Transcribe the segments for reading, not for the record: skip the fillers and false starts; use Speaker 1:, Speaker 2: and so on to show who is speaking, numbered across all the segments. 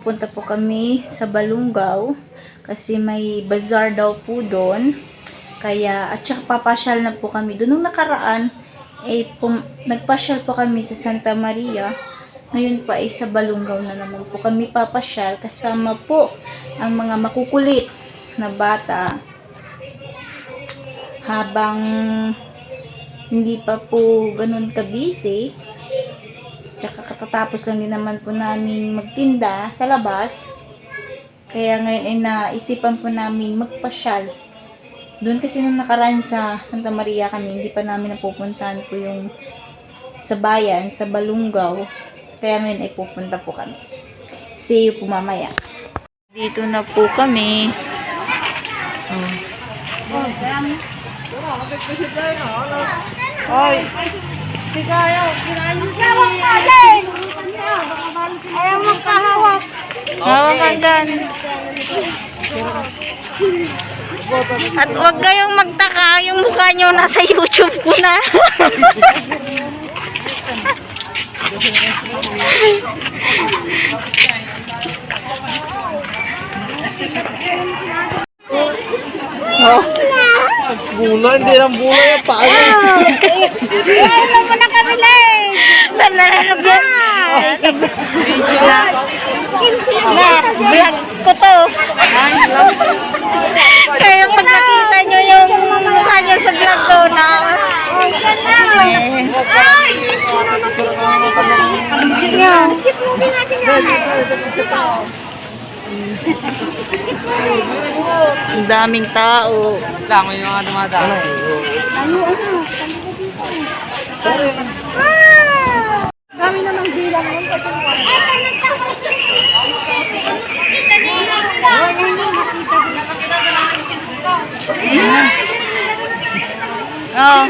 Speaker 1: pupunta po kami sa Balungaw kasi may bazaar daw po doon. Kaya, at saka papasyal na po kami. Doon nung nakaraan, nagpasyal po kami sa Santa Maria. Ngayon pa ay sa Balungaw na naman po kami papasyal. Kasama po ang mga makukulit na bata. Habang hindi pa po ganun ka-busy, tsaka katatapos lang din naman po namin magtinda sa labas. Kaya ngayon ay naisipan po namin magpasyal. Doon kasi nung nakaraan sa Santa Maria kami, hindi pa namin napupuntahan po yung sa bayan, sa Balungaw. Kaya ngayon ay pupunta po kami. See you po mamaya. Dito na po kami.
Speaker 2: Hoy, sigayo, kinain mo natin. Ayaw magkahawak.
Speaker 1: Hawak ka dyan. At huwag kayong magtaka, yung mukha nyo nasa YouTube ko na. Oh.
Speaker 2: Bula, hindi lang bula yan. Paano?
Speaker 1: Alam mo na kami na eh. Nananabot. Vlog ko to. Kaya pag nakita nyo yung mukha nyo sa vlog ko na. Ang daming tao.
Speaker 2: Lang, may mga dumadaan. Kami na ng bilang nun.
Speaker 1: Oh.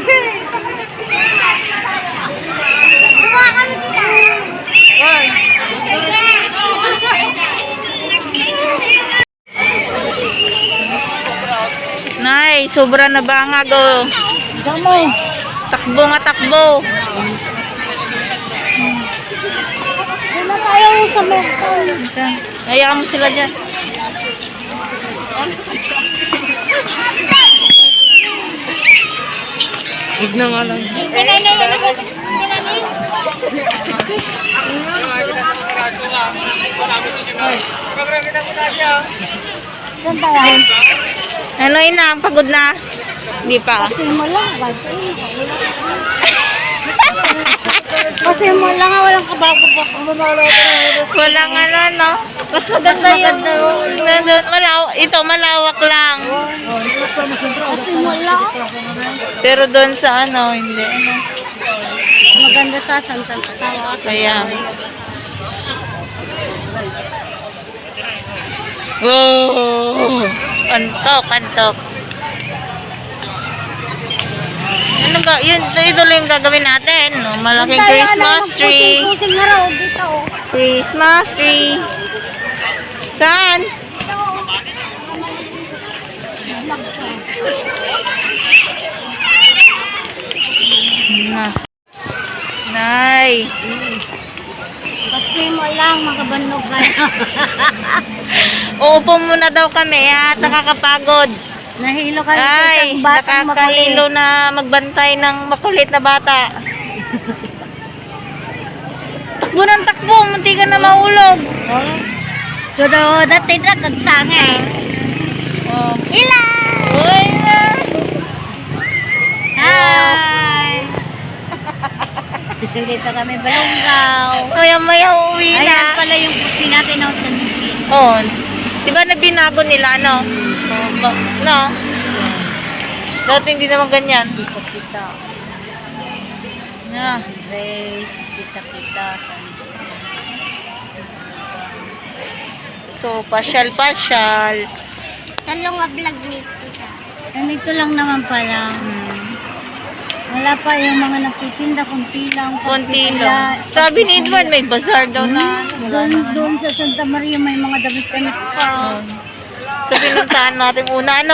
Speaker 1: Nay, sobra na bangag oh.
Speaker 2: Gamay.
Speaker 1: Takbo nga takbo.
Speaker 2: Wala tayo sa lokal.
Speaker 1: Hayaan mo sila dyan.
Speaker 2: Huwag na nga lang.
Speaker 1: Ano yun na? Pagod na? Hindi pa.
Speaker 2: Kasi mo lang, walang kabago-bago.
Speaker 1: Walang ano, no? Mas maganda yung... Ito, malawak lang.
Speaker 2: Kasi mo lang.
Speaker 1: Pero doon sa ano, hindi. Ano.
Speaker 2: Maganda sa Santa Maria.
Speaker 1: Kaya. Wow! Antok, antok. Ano ba? Yun, ito lang yung gagawin natin. No? Malaking Christmas tree.
Speaker 2: Pusing na raw dito.
Speaker 1: Christmas tree. Saan? Na. Nay.
Speaker 2: Kasi mo lang, makabanog ka.
Speaker 1: Uupo muna daw kami ha. Nakakapagod.
Speaker 2: Nahilo ka
Speaker 1: Ay,
Speaker 2: sa batang
Speaker 1: nakakahilo na magbantay ng makulit na bata. Takbo ng takbo, munti ka na maulog.
Speaker 2: Todo, dati na kagsanga eh.
Speaker 1: Oh.
Speaker 2: Ila!
Speaker 1: Uy na.
Speaker 2: Hi! Dito kami Balungaw.
Speaker 1: Maya-maya uwi
Speaker 2: Ayan
Speaker 1: na.
Speaker 2: pala yung pusi natin ng Sandy.
Speaker 1: Oh, di ba nabinago nila, ano? No? Dati hindi naman ganyan.
Speaker 2: Kita-kita.
Speaker 1: Na.
Speaker 2: Grace, kita-kita.
Speaker 1: Ito, pasyal-pasyal.
Speaker 2: Talong nga vlog nito. Ganito lang naman pala. Wala pa yung mga nagtitinda, konti lang.
Speaker 1: Konti lang. Sabi ni Edward, may bazaar daw na.
Speaker 2: Doon sa Santa Maria may mga damit-damit pa.
Speaker 1: So, pinuntahan natin una, ano?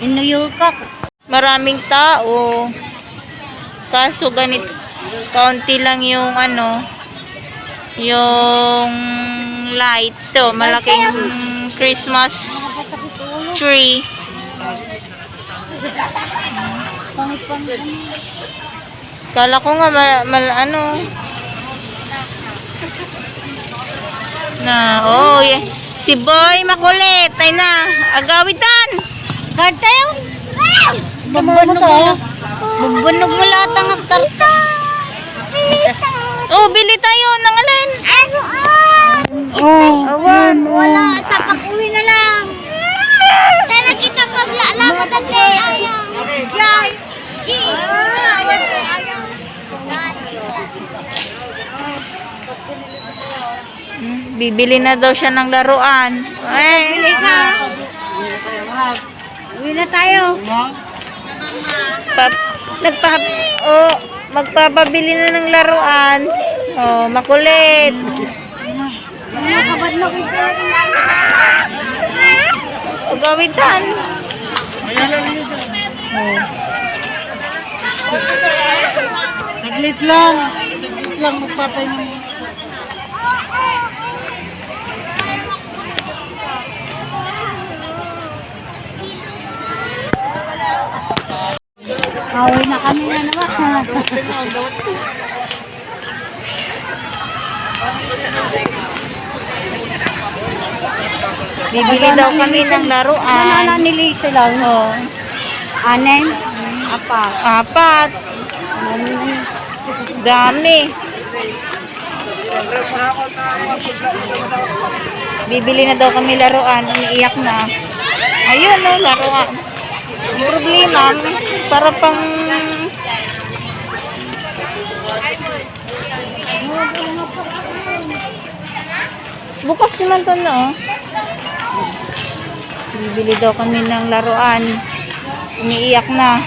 Speaker 2: Inuyukak.
Speaker 1: Maraming tao. Kaso ganit, kaunti lang yung ano, yung lights to, malaking Christmas tree. Kala ko nga ano na, oh, si Boy makulit, ay na, agawitan.
Speaker 2: Card tayo? Bubunog mo lahat ang karta.
Speaker 1: Oh, bili tayo ng alin.
Speaker 2: Awan, wala. Sa pag-uwi na lang. Tayo nakita ko lalaban natin. Jai.
Speaker 1: Bibili na daw siya ng laruan.
Speaker 2: Bili ka. Uwi na tayo.
Speaker 1: Oh, magpapabili na ng laruan. Oh, makulit. O, gawitan. Oh.
Speaker 3: Saglit lang magpapahinga.
Speaker 2: Away na kami na naman.
Speaker 1: Bibili daw kami ng laruan.
Speaker 2: Nili sila.
Speaker 1: Oh.
Speaker 2: Anen? Apat.
Speaker 1: Apat. Dami. Bibili na daw kami laruan. Umiiyak na. Ayun, no, laruan. Ang problema, para pang bukas naman to, no? Bibili daw kami ng laruan. Umiiyak na.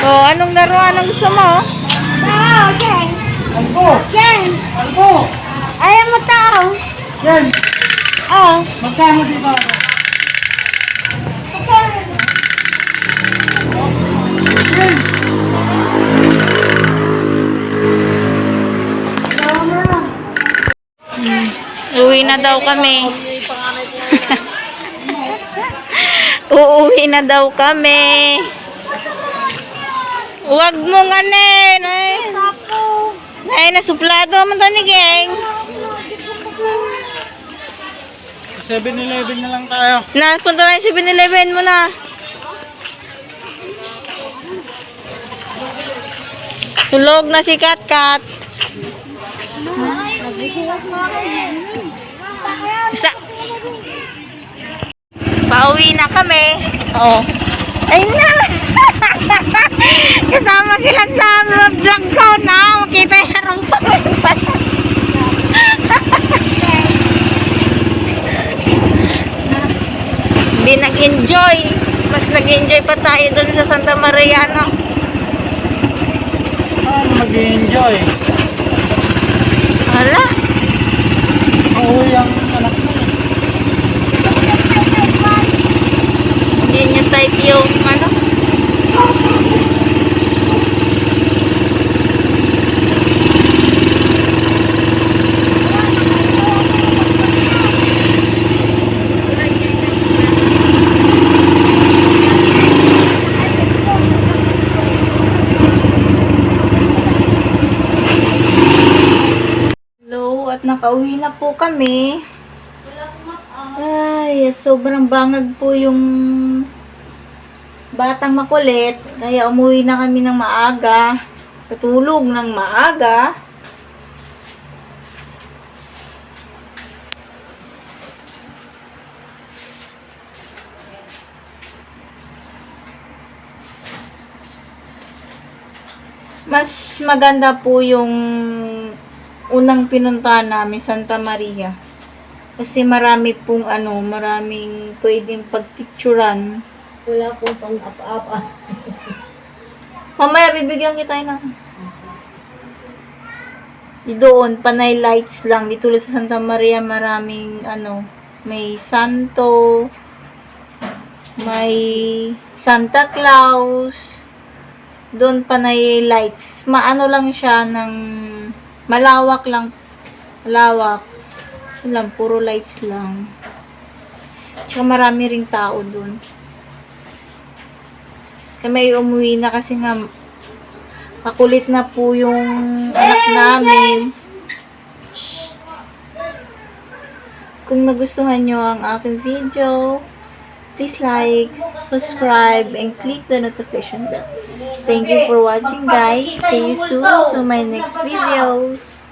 Speaker 1: So, anong laruan ang gusto mo?
Speaker 2: Okay.
Speaker 3: Albo!
Speaker 2: Yan.
Speaker 3: Albo!
Speaker 2: Ayaw mo tao.
Speaker 3: Yan!
Speaker 2: Oh.
Speaker 3: Magkano dito?
Speaker 1: Uwi na daw kami. Uuwi na daw kami. Huwag mong anin. Ay, nasuplado man tani, geng.
Speaker 3: 7-Eleven na lang tayo.
Speaker 1: Napunta na yung 7-Eleven mo na. Tulog na si Kat-Kat. Isa. Pauwi na kami. Oh. Ay na. Kasama sila sa vlog ko na. Makita yung pag Hindi nag-enjoy. Mas nag-enjoy pa tayo dun sa Santa Maria, no?
Speaker 3: Paano mag-enjoy?
Speaker 1: Wala.
Speaker 3: Uuwi ang anak mo.
Speaker 1: Hindi niya type yung ano. Hello, at nakauwi na po kami. Ay, at sobrang bangag po yung batang makulit. Kaya umuwi na kami ng maaga. Patulog ng maaga. Mas maganda po yung unang pinuntahan namin, Santa Maria. Kasi marami pong maraming pwedeng pagpicturan.
Speaker 2: Wala akong pang-apa-apa.
Speaker 1: Mamaya bibigyan kita ng doon, panay lights lang. Dito sa Santa Maria maraming may santo, may Santa Claus. Doon panay lights. Maano lang siya ng Malawak lang. Malawak. Yun lang, puro lights lang. Tsaka marami ring tao dun. Kami umuwi na kasi nga makulit na po yung anak namin. Kung nagustuhan nyo ang aking video, please like, subscribe, and click the notification bell. Thank you for watching, guys. See you soon to my next videos.